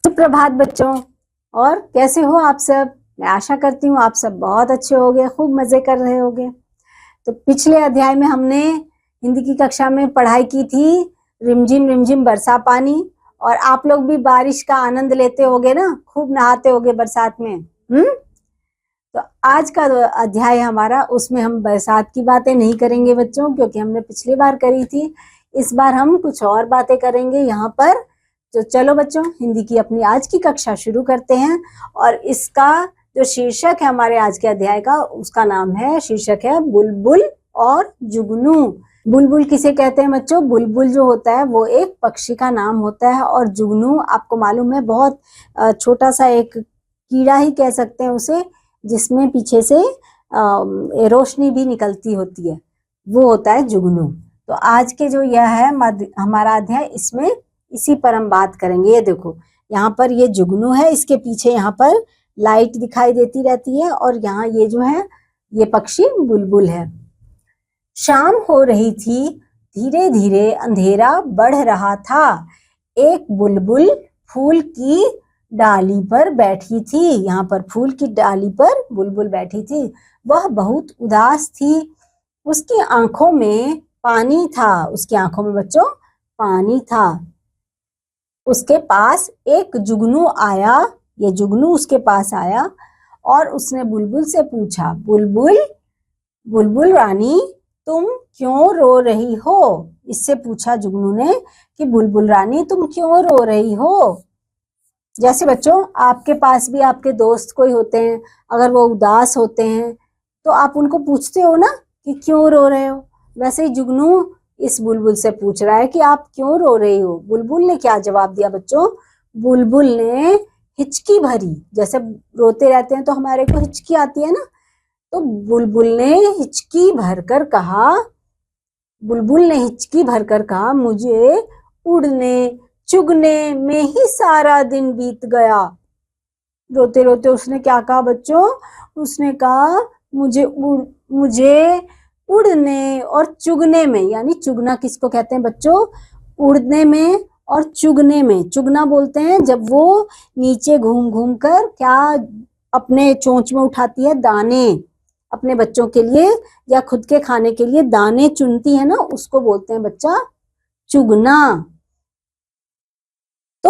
सुप्रभात बच्चों। और कैसे हो आप सब? मैं आशा करती हूँ आप सब बहुत अच्छे होंगे, खूब मजे कर रहे होंगे। तो पिछले अध्याय में हमने हिंदी की कक्षा में पढ़ाई की थी रिमझिम रिमझिम बरसा पानी, और आप लोग भी बारिश का आनंद लेते होगे ना, खूब नहाते होगे बरसात में। तो आज का अध्याय हमारा, उसमें हम बरसात की बातें नहीं करेंगे बच्चों, क्योंकि हमने पिछली बार करी थी। इस बार हम कुछ और बातें करेंगे यहाँ पर। तो चलो बच्चों, हिंदी की अपनी आज की कक्षा शुरू करते हैं। और इसका जो शीर्षक है हमारे आज के अध्याय का, उसका नाम है, शीर्षक है बुलबुल और जुगनू। बुलबुल किसे कहते हैं बच्चों? बुलबुल जो होता है वो एक पक्षी का नाम होता है, और जुगनू आपको मालूम है बहुत छोटा सा एक कीड़ा ही कह सकते हैं उसे, जिसमें पीछे से रोशनी भी निकलती होती है, वो होता है जुगनू। तो आज के जो यह है हमारा अध्याय, इसमें इसी पर हम बात करेंगे। ये देखो, यहाँ पर ये जुगनू है, इसके पीछे यहाँ पर लाइट दिखाई देती रहती है, और यहाँ ये जो है ये पक्षी बुलबुल है। शाम हो रही थी, धीरे धीरे अंधेरा बढ़ रहा था। एक बुलबुल फूल की डाली पर बैठी थी। यहाँ पर फूल की डाली पर बुलबुल बैठी थी। वह बहुत उदास थी। उसकी आंखों में पानी था। उसकी आंखों में बच्चों पानी था। उसके पास एक जुगनू आया। ये जुगनू उसके पास आया और उसने बुलबुल से पूछा, बुलबुल बुलबुल रानी, तुम क्यों रो रही हो? इससे पूछा जुगनू ने कि बुलबुल रानी तुम क्यों रो रही हो? जैसे बच्चों आपके पास भी आपके दोस्त कोई होते हैं, अगर वो उदास होते हैं तो आप उनको पूछते हो ना कि क्यों रो रहे हो। वैसे ही जुगनू इस बुलबुल से पूछ रहा है कि आप क्यों रो रही हो। बुलबुल ने क्या जवाब दिया बच्चों? बुलबुल ने हिचकी भरी। जैसे रोते रहते हैं तो हमारे को हिचकी आती है ना, तो बुलबुल ने हिचकी भरकर कहा, मुझे उड़ने चुगने में ही सारा दिन बीत गया। रोते रोते उसने क्या कहा बच्चों? उसने कहा मुझे उड़ने और चुगने में, यानी चुगना किसको कहते हैं बच्चों? उड़ने में और चुगने में। चुगना बोलते हैं जब वो नीचे घूम घूम कर क्या अपने चोंच में उठाती है दाने, अपने बच्चों के लिए या खुद के खाने के लिए दाने चुनती है ना, उसको बोलते हैं बच्चा चुगना। तो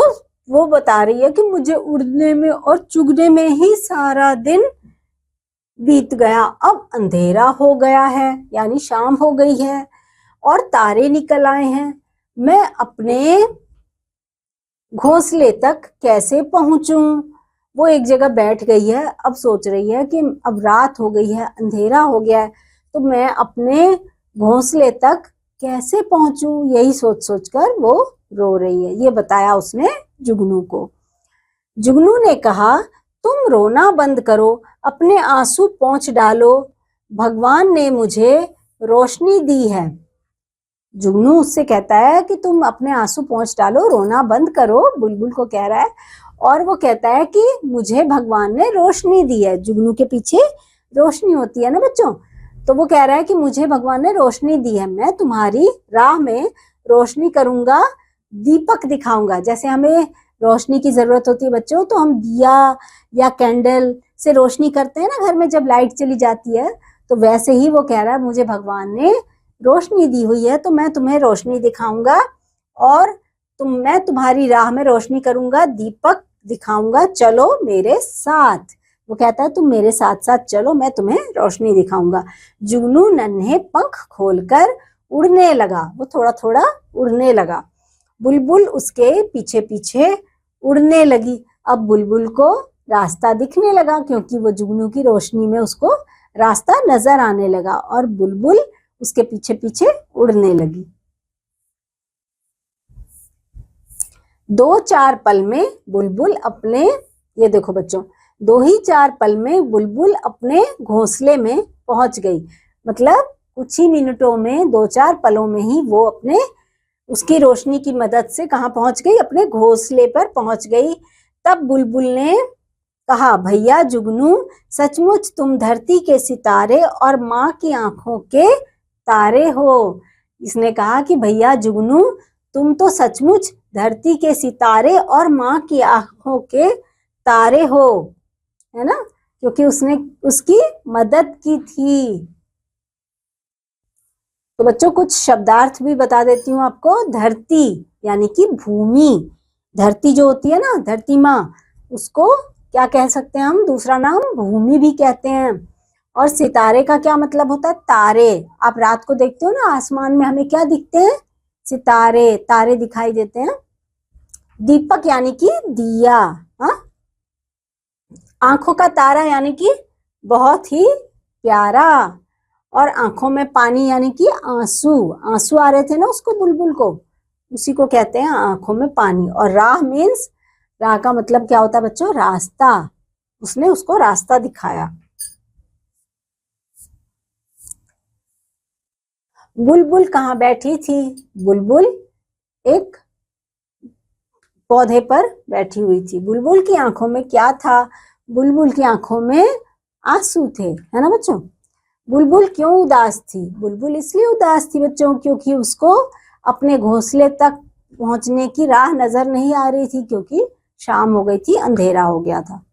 वो बता रही है कि मुझे उड़ने में और चुगने में ही सारा दिन बीत गया। अब अंधेरा हो गया है, यानी शाम हो गई है और तारे निकल आए हैं। मैं अपने घोंसले तक कैसे पहुंचूं? वो एक जगह बैठ गई है। अब सोच रही है कि अब रात हो गई है, अंधेरा हो गया है, तो मैं अपने घोंसले तक कैसे पहुंचूं? यही सोच सोच कर वो रो रही है। ये बताया उसने जुगनू को। जुगनू ने कहा, तुम रोना बंद करो, अपने आंसू पोंछ डालो, भगवान ने मुझे रोशनी दी है। जुगनू उससे कहता है कि तुम अपने आंसू पोंछ डालो, रोना बंद करो, बुलबुल को कह रहा है। और वो कहता है कि मुझे भगवान ने रोशनी दी है। जुगनू के पीछे रोशनी होती है ना बच्चों, तो वो कह रहा है कि मुझे भगवान ने रोशनी दी है, मैं तुम्हारी राह में रोशनी करूंगा, दीपक दिखाऊंगा। जैसे हमें रोशनी की जरूरत होती है बच्चों, तो हम दिया या कैंडल से रोशनी करते हैं ना घर में जब लाइट चली जाती है, तो वैसे ही वो कह रहा है मुझे भगवान ने रोशनी दी हुई है, तो मैं तुम्हें रोशनी दिखाऊंगा और मैं तुम्हारी राह में रोशनी करूंगा, दीपक दिखाऊंगा, चलो मेरे साथ। वो कहता है तुम मेरे साथ साथ चलो, मैं तुम्हें रोशनी दिखाऊंगा। जुगनू नन्हे पंख खोलकर उड़ने लगा। वो थोड़ा थोड़ा उड़ने लगा। बुलबुल उसके पीछे पीछे उड़ने लगी। अब बुलबुल को रास्ता दिखने लगा, क्योंकि वो जुगनू की रोशनी में उसको रास्ता नजर आने लगा, और बुलबुल उसके पीछे पीछे उड़ने लगी। 2-4 पल में बुलबुल अपने, ये देखो बच्चों, 2 ही 4 पल में बुलबुल अपने घोंसले में पहुंच गई। मतलब कुछ ही मिनटों में, 2-4 पलों में ही वो अपने, उसकी रोशनी की मदद से कहाँ पहुंच गई? अपने घोंसले पर पहुंच गई। तब बुलबुल ने कहा, भैया जुगनू, सचमुच तुम धरती के सितारे और माँ की आंखों के तारे हो। इसने कहा कि भैया जुगनू, तुम तो सचमुच धरती के सितारे और माँ की आंखों के तारे हो, है ना, क्योंकि उसने उसकी मदद की थी। तो बच्चों कुछ शब्दार्थ भी बता देती हूँ आपको। धरती यानी कि भूमि, धरती जो होती है ना, धरती माँ, उसको क्या कह सकते हैं हम, दूसरा नाम भूमि भी कहते हैं। और सितारे का क्या मतलब होता है, तारे। आप रात को देखते हो ना आसमान में हमें क्या दिखते हैं, सितारे, तारे दिखाई देते हैं। दीपक यानी कि दिया, हाँ। आंखों का तारा यानी कि बहुत ही प्यारा। और आंखों में पानी यानी कि आंसू, आंसू आ रहे थे ना उसको, बुलबुल को, उसी को कहते हैं आंखों में पानी। और राह मीन्स, राह का मतलब क्या होता है बच्चों, रास्ता, उसने उसको रास्ता दिखाया। बुलबुल कहाँ बैठी थी, बुलबुल एक पौधे पर बैठी हुई थी। बुलबुल की आंखों में क्या था, बुलबुल की आंखों में आंसू थे, है ना बच्चों। बुलबुल क्यों उदास थी, बुलबुल इसलिए उदास थी बच्चों क्योंकि उसको अपने घोंसले तक पहुंचने की राह नजर नहीं आ रही थी, क्योंकि शाम हो गई थी, अंधेरा हो गया था।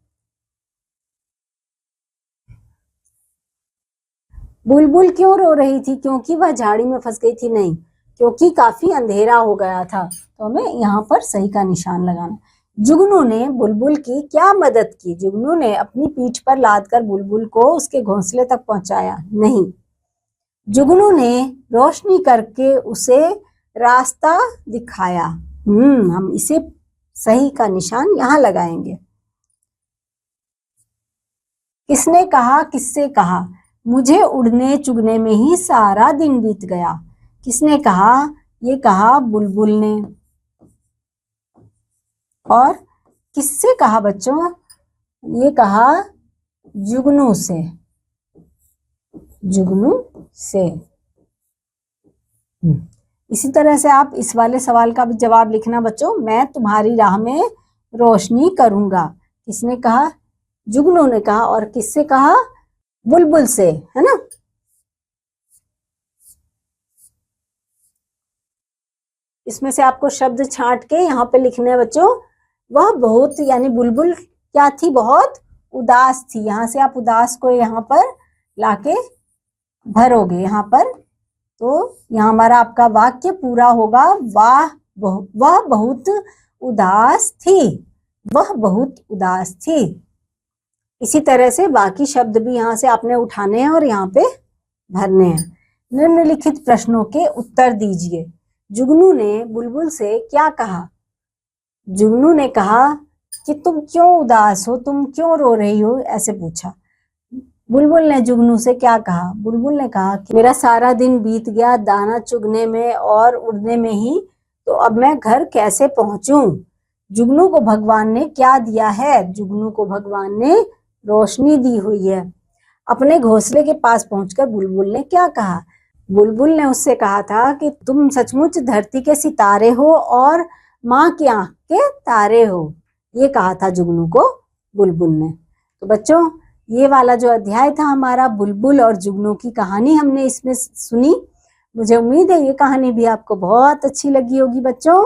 बुलबुल क्यों रो रही थी, क्योंकि वह झाड़ी में फंस गई थी, नहीं, क्योंकि काफी अंधेरा हो गया था। तो हमें यहाँ पर सही का निशान लगाना। जुगनू ने बुलबुल की क्या मदद की, जुगनू ने अपनी पीठ पर लादकर बुलबुल को उसके घोंसले तक पहुंचाया, नहीं। जुगनू ने रोशनी करके उसे रास्ता दिखाया। हम इसे सही का निशान यहाँ लगाएंगे। किसने कहा, किससे कहा, मुझे उड़ने चुगने में ही सारा दिन बीत गया। किसने कहा, ये कहा बुलबुल ने। और किससे कहा बच्चों, ये कहा जुगनू से, जुगनू से। इसी तरह से आप इस वाले सवाल का भी जवाब लिखना बच्चों। मैं तुम्हारी राह में रोशनी करूंगा, किसने कहा, जुगनू ने कहा। और किससे कहा, बुलबुल से, है ना। इसमें से आपको शब्द छांट के यहाँ पे लिखने हैं बच्चों। वह बहुत, यानी बुलबुल क्या थी, बहुत उदास थी। यहाँ से आप उदास को यहाँ पर लाके भरोगे यहाँ पर, तो यहाँ हमारा आपका वाक्य पूरा होगा। वह बहुत उदास थी, वह बहुत उदास थी। इसी तरह से बाकी शब्द भी यहाँ से आपने उठाने हैं और यहाँ पे भरने हैं। निम्नलिखित प्रश्नों के उत्तर दीजिए। जुगनू ने बुलबुल से क्या कहा, जुगनू ने कहा कि तुम क्यों उदास हो, तुम क्यों रो रही हो, ऐसे पूछा। बुलबुल ने जुगनू से क्या कहा, बुलबुल ने कहा कि मेरा सारा दिन बीत गया दाना चुगने में और उड़ने में ही, तो अब मैं घर कैसे पहुंचूं। जुगनू को भगवान ने क्या दिया है, जुगनू को भगवान ने रोशनी दी हुई है। अपने घोंसले के पास पहुंचकर बुलबुल ने क्या कहा, बुलबुल ने उससे कहा था कि तुम सचमुच धरती के सितारे हो और माँ की आंख के तारे हो, ये कहा था जुगनू को बुलबुल ने। तो बच्चों ये वाला जो अध्याय था हमारा, बुलबुल और जुगनू की कहानी हमने इसमें सुनी। मुझे उम्मीद है ये कहानी भी आपको बहुत अच्छी लगी होगी बच्चों।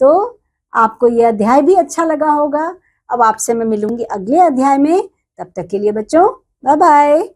तो आपको ये अध्याय भी अच्छा लगा होगा। अब आपसे मैं मिलूंगी अगले अध्याय में, तब तक के लिए बच्चों बाय बाय।